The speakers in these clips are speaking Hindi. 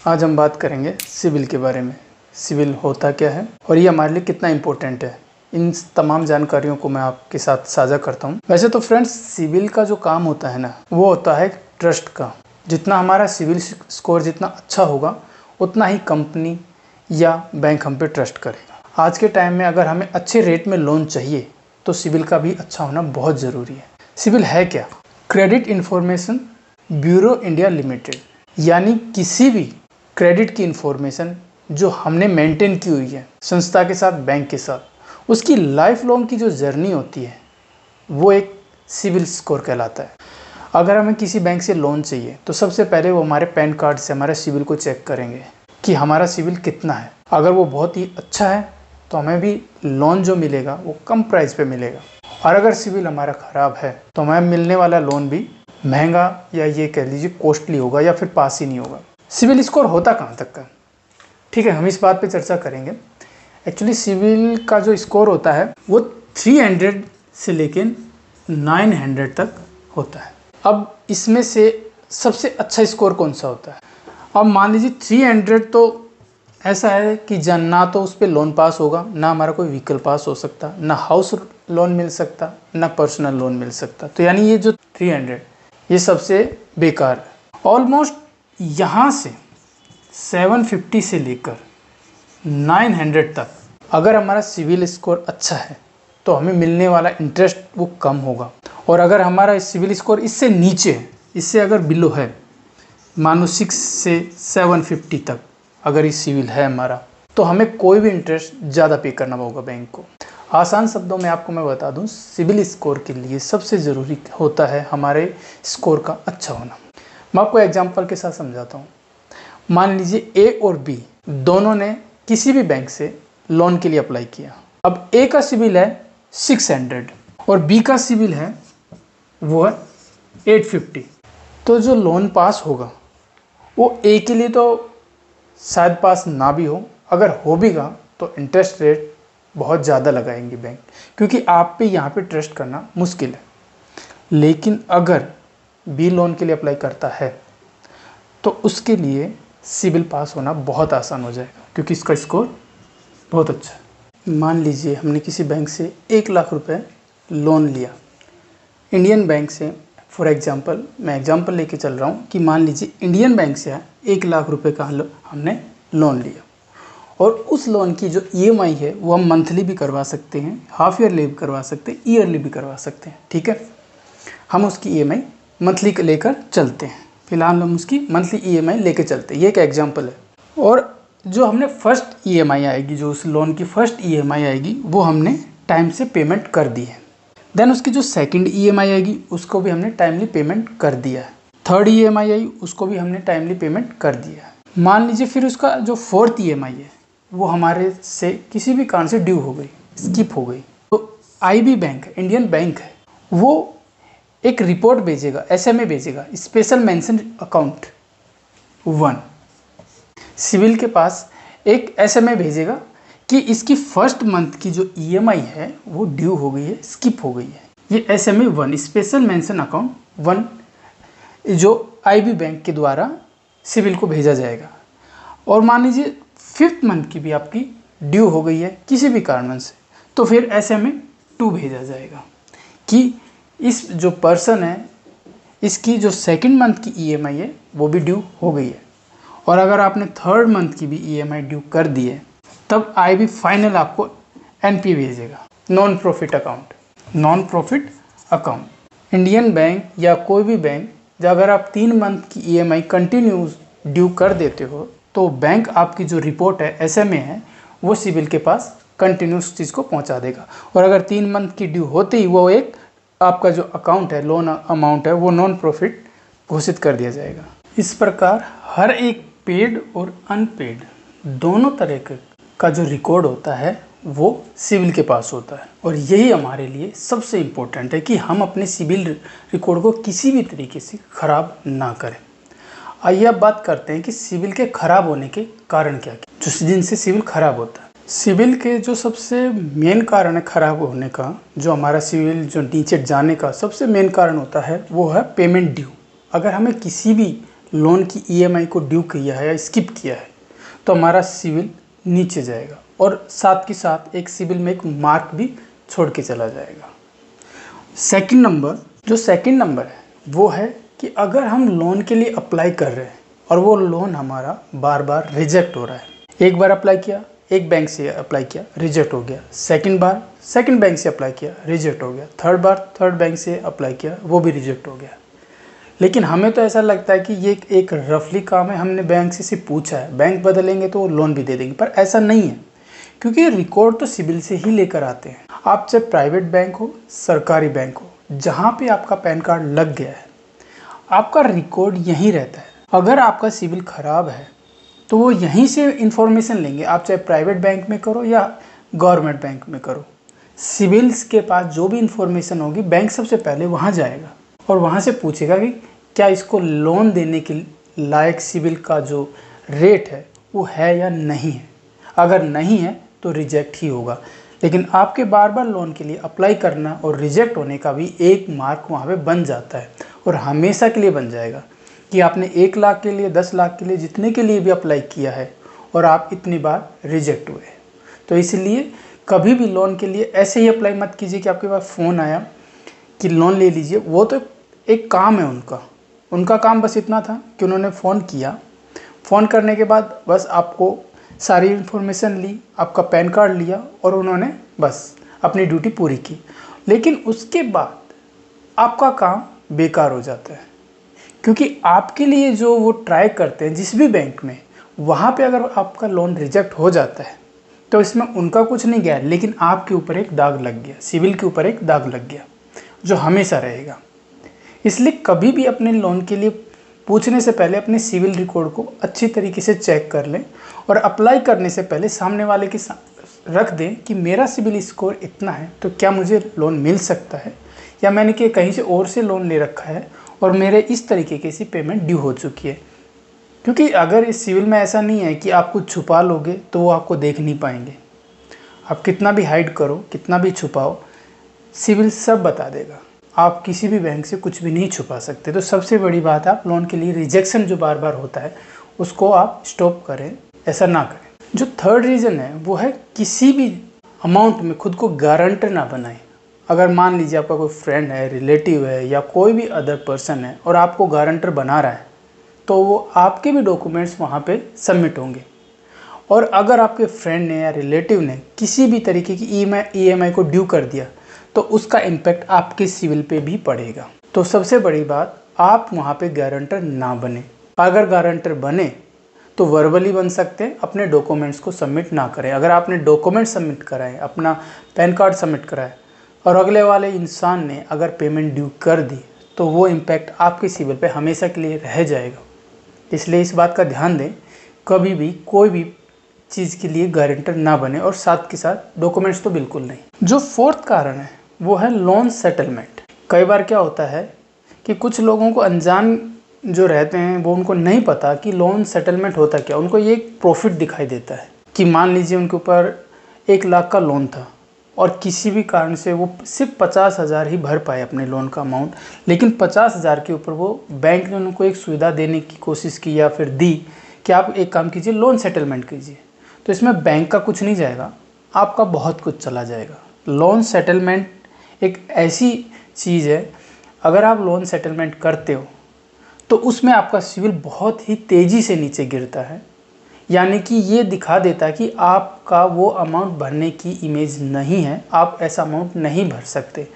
आज हम बात करेंगे सिविल के बारे में। सिविल होता क्या है और ये हमारे लिए कितना इम्पोर्टेंट है, इन तमाम जानकारियों को मैं आपके साथ साझा करता हूँ। वैसे तो फ्रेंड्स, सिविल का जो काम होता है ना, वो होता है ट्रस्ट का। जितना हमारा सिविल स्कोर जितना अच्छा होगा, उतना ही कंपनी या बैंक हम पे ट्रस्ट करेगा। आज के टाइम में अगर हमें अच्छे रेट में लोन चाहिए तो सिविल का भी अच्छा होना बहुत ज़रूरी है। सिविल है क्या? Credit information bureau India limited, यानी किसी भी क्रेडिट की इंफॉर्मेशन जो हमने मेंटेन की हुई है संस्था के साथ, बैंक के साथ, उसकी लाइफ लॉन्ग की जो जर्नी होती है वो एक सिविल स्कोर कहलाता है। अगर हमें किसी बैंक से लोन चाहिए तो सबसे पहले वो हमारे पैन कार्ड से हमारे सिविल को चेक करेंगे कि हमारा सिविल कितना है। अगर वो बहुत ही अच्छा है तो हमें भी लोन जो मिलेगा वो कम प्राइस पे मिलेगा, और अगर सिविल हमारा ख़राब है तो हमें मिलने वाला लोन भी महंगा या ये कह लीजिए कॉस्टली होगा या फिर पास ही नहीं होगा। सिविल स्कोर होता कहाँ तक का, ठीक है, हम इस बात पे चर्चा करेंगे। एक्चुअली सिविल का जो स्कोर होता है वो 300 से लेके 900 तक होता है। अब इसमें से सबसे अच्छा स्कोर कौन सा होता है? अब मान लीजिए 300 तो ऐसा है कि ना तो उस पर लोन पास होगा, ना हमारा कोई व्हीकल पास हो सकता, ना हाउस लोन मिल सकता, ना पर्सनल लोन मिल सकता। तो यानी ये जो 300 ये सबसे बेकार है। ऑलमोस्ट यहाँ से 750 से लेकर 900 तक अगर हमारा सिविल स्कोर अच्छा है तो हमें मिलने वाला इंटरेस्ट वो कम होगा, और अगर हमारा सिविल स्कोर इससे नीचे है, इससे अगर बिलो है, मानो 6 से 750 तक अगर ये सिविल है हमारा, तो हमें कोई भी इंटरेस्ट ज़्यादा पे करना होगा बैंक को। आसान शब्दों में आपको मैं बता दूं, सिविल स्कोर के लिए सबसे ज़रूरी होता है हमारे स्कोर का अच्छा होना। मैं आपको एग्जांपल के साथ समझाता हूं। मान लीजिए ए और बी दोनों ने किसी भी बैंक से लोन के लिए अप्लाई किया। अब ए का सिविल है 600 और बी का सिविल है वो है 850। तो जो लोन पास होगा वो ए के लिए तो शायद पास ना भी हो, अगर हो भी गा तो इंटरेस्ट रेट बहुत ज़्यादा लगाएंगे बैंक, क्योंकि आप पे यहाँ पे ट्रस्ट करना मुश्किल है। लेकिन अगर बी लोन के लिए अप्लाई करता है तो उसके लिए सिविल पास होना बहुत आसान हो जाएगा, क्योंकि इसका स्कोर बहुत अच्छा है। मान लीजिए हमने किसी बैंक से 1 लाख रुपए लोन लिया, इंडियन बैंक से। फॉर एग्जांपल, मैं एग्जांपल लेके चल रहा हूँ कि मान लीजिए इंडियन बैंक से 1 लाख रुपए का हमने लोन लिया, और उस लोन की जो EMI है वो हम मंथली भी करवा सकते हैं, हाफ ईयरली भी करवा सकते हैं, ईयरली भी करवा सकते हैं। ठीक है, हम उसकी EMI मंथली लेकर चलते हैं। फिलहाल हम उसकी मंथली EMI लेके चलते हैं, ये एक एग्जांपल है। और जो हमने फर्स्ट EMI आएगी, जो उस लोन की फर्स्ट EMI आएगी, वो हमने टाइम से पेमेंट कर दी है। देन उसकी जो सेकंड EMI आएगी उसको भी हमने टाइमली पेमेंट कर दिया है। थर्ड EMI आई उसको भी हमने टाइमली पेमेंट कर दिया है। मान लीजिए फिर उसका जो फोर्थ EMI है वो हमारे से किसी भी कारण से ड्यू हो गई, स्किप हो गई, तो IB बैंक, इंडियन बैंक है, वो एक रिपोर्ट भेजेगा, SMA भेजेगा, स्पेशल मेंशन अकाउंट 1। सिविल के पास एक SMA भेजेगा कि इसकी फर्स्ट मंथ की जो EMI है वो ड्यू हो गई है, स्किप हो गई है। ये SMA 1, स्पेशल मेंशन अकाउंट 1, जो IB बैंक के द्वारा सिविल को भेजा जाएगा। और मान लीजिए 5th मंथ की भी आपकी ड्यू हो गई है किसी भी कारण से, तो फिर SMA 2 भेजा जाएगा कि इस जो पर्सन है इसकी जो 2nd मंथ की EMI है वो भी ड्यू हो गई है। और अगर आपने 3rd मंथ की भी EMI ड्यू कर दी है, तब IB फाइनल आपको NP भेजेगा, non profit account. Non profit account Indian bank या कोई भी बैंक, जब अगर आप 3 मंथ की EMI कंटिन्यूस ड्यू कर देते हो तो बैंक आपकी जो रिपोर्ट है, SMA है, वो सिविल के पास कंटिन्यूस चीज़ को पहुंचा देगा। और अगर 3 मंथ की ड्यू होते ही वो एक आपका जो अकाउंट है, लोन अमाउंट है, वो नॉन प्रॉफिट घोषित कर दिया जाएगा। इस प्रकार हर एक पेड और अनपेड दोनों तरह का जो रिकॉर्ड होता है वो सिविल के पास होता है। और यही हमारे लिए सबसे इम्पोर्टेंट है कि हम अपने सिविल रिकॉर्ड को किसी भी तरीके से ख़राब ना करें। आइए अब बात करते हैं कि सिविल के ख़राब होने के कारण क्या क्या, जिनसे सिविल ख़राब होता है। सिविल के जो सबसे मेन कारण है ख़राब होने का, जो हमारा सिविल जो नीचे जाने का सबसे मेन कारण होता है, वो है पेमेंट ड्यू। अगर हमें किसी भी लोन की ईएमआई को ड्यू किया है या स्किप किया है तो हमारा सिविल नीचे जाएगा और साथ के साथ एक सिविल में एक मार्क भी छोड़ के चला जाएगा। सेकंड नंबर है वो है कि अगर हम लोन के लिए अप्लाई कर रहे हैं और वो लोन हमारा बार बार रिजेक्ट हो रहा है, एक बार अप्लाई किया, एक बैंक से अप्लाई किया, रिजेक्ट हो गया, सेकंड बार सेकंड बैंक से अप्लाई किया, रिजेक्ट हो गया, थर्ड बार थर्ड बैंक से अप्लाई किया, वो भी रिजेक्ट हो गया। लेकिन हमें तो ऐसा लगता है कि ये एक रफली काम है, हमने बैंक से सिर्फ पूछा है, बैंक बदलेंगे तो लोन भी दे देंगे, पर ऐसा नहीं है क्योंकि रिकॉर्ड तो सिविल से ही लेकर आते हैं। आप चाहे प्राइवेट बैंक हो, सरकारी बैंक हो, जहाँ पे आपका पैन कार्ड लग गया है आपका रिकॉर्ड यहीं रहता है। अगर आपका सिविल खराब है तो वो यहीं से इन्फॉर्मेशन लेंगे, आप चाहे प्राइवेट बैंक में करो या गवर्नमेंट बैंक में करो, सिविल्स के पास जो भी इन्फॉर्मेशन होगी बैंक सबसे पहले वहाँ जाएगा और वहाँ से पूछेगा कि क्या इसको लोन देने के लायक सिविल का जो रेट है वो है या नहीं है। अगर नहीं है तो रिजेक्ट ही होगा। लेकिन आपके बार बार लोन के लिए अप्लाई करना और रिजेक्ट होने का भी एक मार्क वहाँ पे बन जाता है और हमेशा के लिए बन जाएगा कि आपने 1 लाख के लिए, 10 लाख के लिए, जितने के लिए भी अप्लाई किया है और आप इतनी बार रिजेक्ट हुए। तो इसलिए कभी भी लोन के लिए ऐसे ही अप्लाई मत कीजिए कि आपके पास फ़ोन आया कि लोन ले लीजिए। वो तो एक काम है उनका काम बस इतना था कि उन्होंने फ़ोन किया, फ़ोन करने के बाद बस आपको सारी इन्फॉर्मेशन ली, आपका पैन कार्ड लिया और उन्होंने बस अपनी ड्यूटी पूरी की। लेकिन उसके बाद आपका काम बेकार हो जाता है क्योंकि आपके लिए जो वो ट्राई करते हैं जिस भी बैंक में, वहाँ पे अगर आपका लोन रिजेक्ट हो जाता है तो इसमें उनका कुछ नहीं गया, लेकिन आपके ऊपर एक दाग लग गया, सिविल के ऊपर एक दाग लग गया जो हमेशा रहेगा। इसलिए कभी भी अपने लोन के लिए पूछने से पहले अपने सिविल रिकॉर्ड को अच्छी तरीके से चेक कर लें और अप्लाई करने से पहले सामने वाले के रख दें कि मेरा सिविल स्कोर इतना है तो क्या मुझे लोन मिल सकता है, या मैंने कि कहीं से और से लोन ले रखा है और मेरे इस तरीके की सी पेमेंट ड्यू हो चुकी है। क्योंकि अगर इस सिविल में ऐसा नहीं है कि आप कुछ छुपा लोगे तो वो आपको देख नहीं पाएंगे। आप कितना भी हाइड करो, कितना भी छुपाओ, सिविल सब बता देगा। आप किसी भी बैंक से कुछ भी नहीं छुपा सकते। तो सबसे बड़ी बात, आप लोन के लिए रिजेक्शन जो बार बार होता है उसको आप स्टॉप करें, ऐसा ना करें। जो थर्ड रीज़न है वो है किसी भी अमाउंट में खुद को गारंटर ना बनाएं। अगर मान लीजिए आपका कोई फ्रेंड है, रिलेटिव है या कोई भी अदर पर्सन है और आपको गारंटर बना रहा है तो वो आपके भी डॉक्यूमेंट्स वहाँ पे सबमिट होंगे। और अगर आपके फ्रेंड ने या रिलेटिव ने किसी भी तरीके की ईएमआई को ड्यू कर दिया तो उसका इम्पैक्ट आपके सिविल पे भी पड़ेगा। तो सबसे बड़ी बात, आप वहाँ पे गारंटर ना बने। अगर गारंटर बने तो वर्बली बन सकते हैं, अपने डॉक्यूमेंट्स को सबमिट ना करें। अगर आपने डॉक्यूमेंट सबमिट कराए, अपना पैन कार्ड सबमिट कराए और अगले वाले इंसान ने अगर पेमेंट ड्यू कर दी तो वो इम्पैक्ट आपके सिविल पे हमेशा के लिए रह जाएगा। इसलिए इस बात का ध्यान दें, कभी भी कोई भी चीज़ के लिए गारंटर ना बने और साथ के साथ डॉक्यूमेंट्स तो बिल्कुल नहीं। जो फोर्थ कारण है वो है लोन सेटलमेंट। कई बार क्या होता है कि कुछ लोगों को अनजान जो रहते हैं वो उनको नहीं पता कि लोन सेटलमेंट होता क्या। उनको ये प्रॉफिट दिखाई देता है कि मान लीजिए उनके ऊपर 1 लाख का लोन था और किसी भी कारण से वो सिर्फ 50,000 ही भर पाए अपने लोन का अमाउंट, लेकिन 50,000 के ऊपर वो बैंक ने उनको एक सुविधा देने की कोशिश की या फिर दी कि आप एक काम कीजिए, लोन सेटलमेंट कीजिए। तो इसमें बैंक का कुछ नहीं जाएगा, आपका बहुत कुछ चला जाएगा। लोन सेटलमेंट एक ऐसी चीज़ है, अगर आप लोन सेटलमेंट करते हो तो उसमें आपका सिविल बहुत ही तेज़ी से नीचे गिरता है। यानी कि ये दिखा देता है कि आपका वो अमाउंट भरने की इमेज नहीं है, आप ऐसा अमाउंट नहीं भर सकते।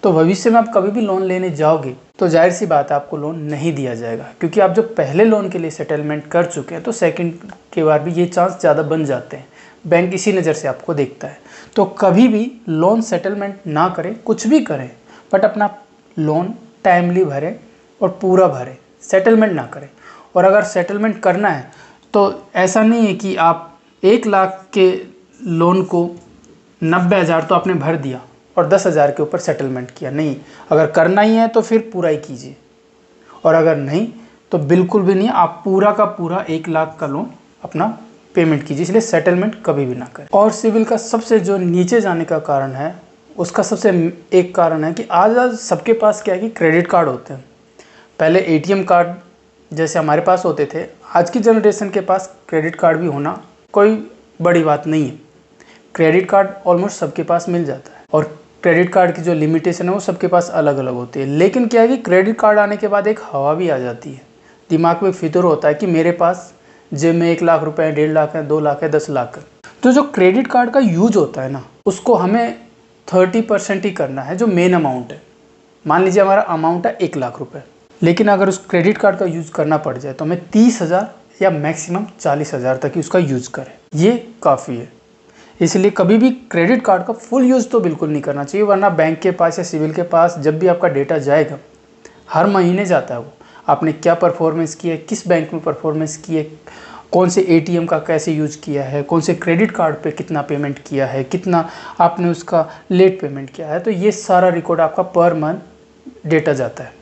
तो भविष्य में आप कभी भी लोन लेने जाओगे तो जाहिर सी बात है आपको लोन नहीं दिया जाएगा, क्योंकि आप जो पहले लोन के लिए सेटलमेंट कर चुके हैं तो सेकंड के बार भी ये चांस ज़्यादा बन जाते हैं। बैंक इसी नज़र से आपको देखता है। तो कभी भी लोन सेटलमेंट ना करें, कुछ भी करें बट अपना लोन टाइमली भरें और पूरा भरें, सेटलमेंट ना करें। और अगर सेटलमेंट करना है तो ऐसा नहीं है कि आप 1 लाख के लोन को 90,000 तो आपने भर दिया और 10,000 के ऊपर सेटलमेंट किया। नहीं, अगर करना ही है तो फिर पूरा ही कीजिए, और अगर नहीं तो बिल्कुल भी नहीं, आप पूरा का पूरा 1 लाख का लोन अपना पेमेंट कीजिए। इसलिए सेटलमेंट कभी भी ना करें। और सिविल का सबसे जो नीचे जाने का कारण है, उसका सबसे एक कारण है कि आज सबके पास क्या है कि क्रेडिट कार्ड होते हैं। पहले एटीएम कार्ड जैसे हमारे पास होते थे, आज की जनरेशन के पास क्रेडिट कार्ड भी होना कोई बड़ी बात नहीं है। क्रेडिट कार्ड ऑलमोस्ट सबके पास मिल जाता है और क्रेडिट कार्ड की जो लिमिटेशन है वो सबके पास अलग अलग होती है। लेकिन क्या है कि क्रेडिट कार्ड आने के बाद एक हवा भी आ जाती है, दिमाग में फिक्र होता है कि मेरे पास जेब में 1 लाख रुपए है, 1.5 लाख है, 2 लाख है, 10 लाख है। तो जो क्रेडिट कार्ड का यूज होता है ना, उसको हमें 30% ही करना है, जो मेन अमाउंट है। मान लीजिए हमारा अमाउंट है 1 लाख रुपए, लेकिन अगर उस क्रेडिट कार्ड का यूज करना पड़ जाए तो हमें 30,000 या मैक्सिमम 40,000 तक ही उसका यूज करें, ये काफ़ी है। इसलिए कभी भी क्रेडिट कार्ड का फुल यूज़ तो बिल्कुल नहीं करना चाहिए, वरना बैंक के पास या सिविल के पास जब भी आपका डेटा जाएगा, हर महीने जाता है वो, आपने क्या परफॉर्मेंस किया है, किस बैंक में परफॉर्मेंस की है, कौन से एटीएम का कैसे यूज़ किया है, कौन से क्रेडिट कार्ड पे कितना पेमेंट किया है, कितना आपने उसका लेट पेमेंट किया है, तो ये सारा रिकॉर्ड आपका पर मंथ डेटा जाता है।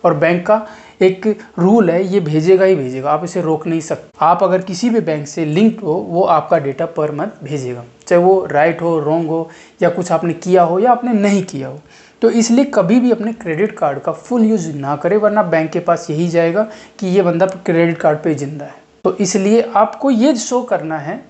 और बैंक का एक रूल है, ये भेजेगा ही भेजेगा, आप इसे रोक नहीं सकते। आप अगर किसी भी बैंक से लिंक्ड हो, वो आपका डेटा पर मंथ भेजेगा, चाहे वो राइट हो, रॉन्ग हो, या कुछ आपने किया हो या आपने नहीं किया हो। तो इसलिए कभी भी अपने क्रेडिट कार्ड का फुल यूज़ ना करें, वरना बैंक के पास यही जाएगा कि ये बंदा क्रेडिट कार्ड पे जिंदा है। तो इसलिए आपको ये शो करना है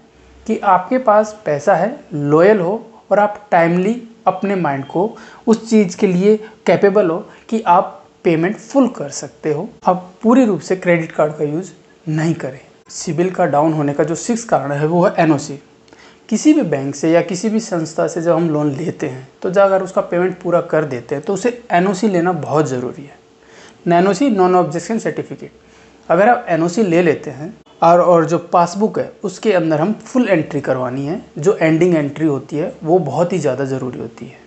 कि आपके पास पैसा है, लॉयल हो, और आप टाइमली अपने माइंड को उस चीज़ के लिए कैपेबल हो कि आप पेमेंट फुल कर सकते हो। आप पूरी रूप से क्रेडिट कार्ड का यूज़ नहीं करें। सिबिल का डाउन होने का जो 6th कारण है वो है एनओसी। किसी भी बैंक से या किसी भी संस्था से जब हम लोन लेते हैं तो जब अगर उसका पेमेंट पूरा कर देते हैं तो उसे एनओसी लेना बहुत ज़रूरी है। NOC, non objection certificate. अगर आप एनओसी ले लेते हैं और जो पासबुक है उसके अंदर हम फुल एंट्री करवानी है, जो एंडिंग एंट्री होती है वो बहुत ही ज़्यादा ज़रूरी होती है।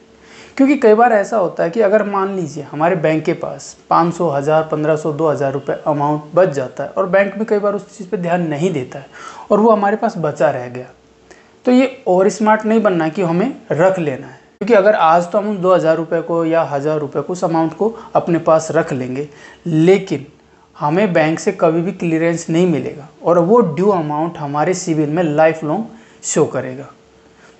क्योंकि कई बार ऐसा होता है कि अगर मान लीजिए हमारे बैंक के पास 500, 1000, 1500, 2000 रुपये अमाउंट बच जाता है और बैंक में कई बार उस चीज़ पे ध्यान नहीं देता है और वो हमारे पास बचा रह गया, तो ये ओवर स्मार्ट नहीं बनना है कि हमें रख लेना है। क्योंकि अगर आज तो हम 2000 रुपये को या 1000 रुपये को उस अमाउंट को अपने पास रख लेंगे, लेकिन हमें बैंक से कभी भी क्लियरेंस नहीं मिलेगा और वो ड्यू अमाउंट हमारे सिविल में लाइफ लॉन्ग शो करेगा।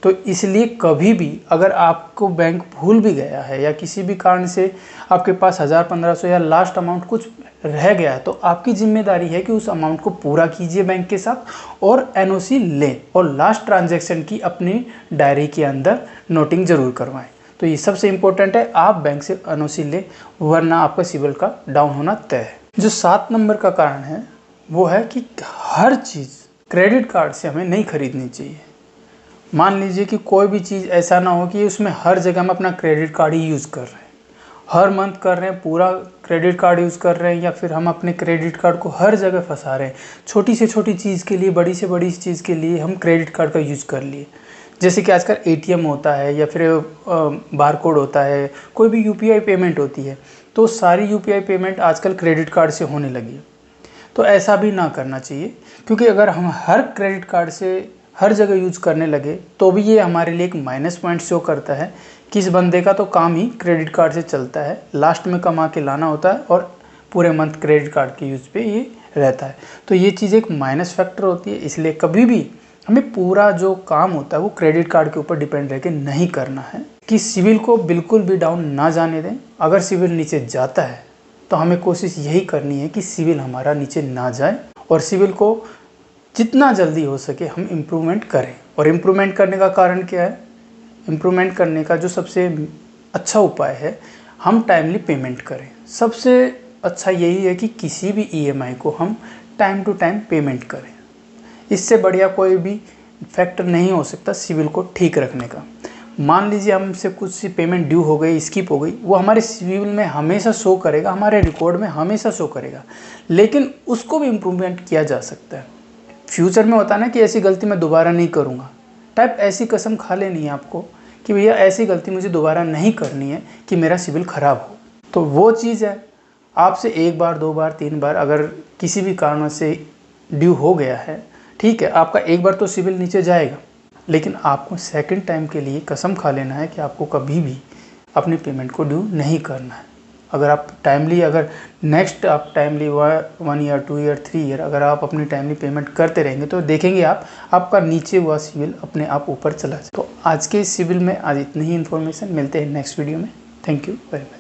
तो इसलिए कभी भी अगर आपको बैंक भूल भी गया है या किसी भी कारण से आपके पास 1000, 1500 या लास्ट अमाउंट कुछ रह गया है, तो आपकी जिम्मेदारी है कि उस अमाउंट को पूरा कीजिए बैंक के साथ और एनओसी लें और लास्ट ट्रांजैक्शन की अपनी डायरी के अंदर नोटिंग ज़रूर करवाएं। तो ये सबसे इम्पोर्टेंट है, आप बैंक से एनओसी लें, वरना आपका सिबिल का डाउन होना तय है। जो 7 नंबर का कारण है वो है कि हर चीज़ क्रेडिट कार्ड से हमें नहीं खरीदनी चाहिए। मान लीजिए कि कोई भी चीज़ ऐसा ना हो कि उसमें हर जगह हम अपना क्रेडिट कार्ड ही यूज़ कर रहे हैं, हर मंथ कर रहे हैं, पूरा क्रेडिट कार्ड यूज़ कर रहे हैं, या फिर हम अपने क्रेडिट कार्ड को हर जगह फंसा रहे हैं। छोटी से छोटी चीज़ के लिए, बड़ी से बड़ी चीज़ के लिए हम क्रेडिट कार्ड का यूज़ कर लिए। जैसे कि आजकल एटीएम होता है या फिर बारकोड होता है, कोई भी यूपीआई पेमेंट होती है, तो सारी यूपीआई पेमेंट आजकल क्रेडिट कार्ड से होने लगी है। तो ऐसा भी ना करना चाहिए, क्योंकि अगर हम हर क्रेडिट कार्ड से हर जगह यूज़ करने लगे तो भी ये हमारे लिए एक माइनस पॉइंट शो करता है कि इस बंदे का तो काम ही क्रेडिट कार्ड से चलता है, लास्ट में कमा के लाना होता है और पूरे मंथ क्रेडिट कार्ड के यूज़ पे ये रहता है। तो ये चीज़ एक माइनस फैक्टर होती है। इसलिए कभी भी हमें पूरा जो काम होता है वो क्रेडिट कार्ड के ऊपर डिपेंड रह के नहीं करना है, कि सिविल को बिल्कुल भी डाउन ना जाने दें। अगर सिविल नीचे जाता है तो हमें कोशिश यही करनी है कि सिविल हमारा नीचे ना जाए और सिविल को जितना जल्दी हो सके हम इम्प्रूवमेंट करें। और इम्प्रूवमेंट करने का कारण क्या है? इम्प्रूवमेंट करने का जो सबसे अच्छा उपाय है, हम टाइमली पेमेंट करें। सबसे अच्छा यही है कि किसी भी ईएमआई को हम टाइम टू टाइम पेमेंट करें। इससे बढ़िया कोई भी फैक्टर नहीं हो सकता सिविल को ठीक रखने का। मान लीजिए हमसे कुछ पेमेंट ड्यू हो गई, स्किप हो गई, वो हमारे सिविल में हमेशा शो करेगा, हमारे रिकॉर्ड में हमेशा शो करेगा, लेकिन उसको भी इम्प्रूवमेंट किया जा सकता है। फ्यूचर में होता है ना कि ऐसी गलती मैं दोबारा नहीं करूँगा, टाइप ऐसी कसम खा लेनी है आपको कि भैया ऐसी गलती मुझे दोबारा नहीं करनी है कि मेरा सिविल ख़राब हो। तो वो चीज़ है, आपसे 1 बार, 2 बार, 3 बार अगर किसी भी कारण से ड्यू हो गया है, ठीक है, आपका 1 बार तो सिविल नीचे जाएगा, लेकिन आपको सेकंड टाइम के लिए कसम खा लेना है कि आपको कभी भी अपनी पेमेंट को ड्यू नहीं करना है। अगर आप टाइमली, अगर नेक्स्ट आप टाइमली 1 ईयर, 2 ईयर, 3 ईयर अगर आप अपनी टाइमली पेमेंट करते रहेंगे तो देखेंगे आपका नीचे हुआ सिविल अपने आप ऊपर चला जाए। तो आज के सिविल में आज इतनी ही इन्फॉर्मेशन। मिलते हैं नेक्स्ट वीडियो में। Thank you very much.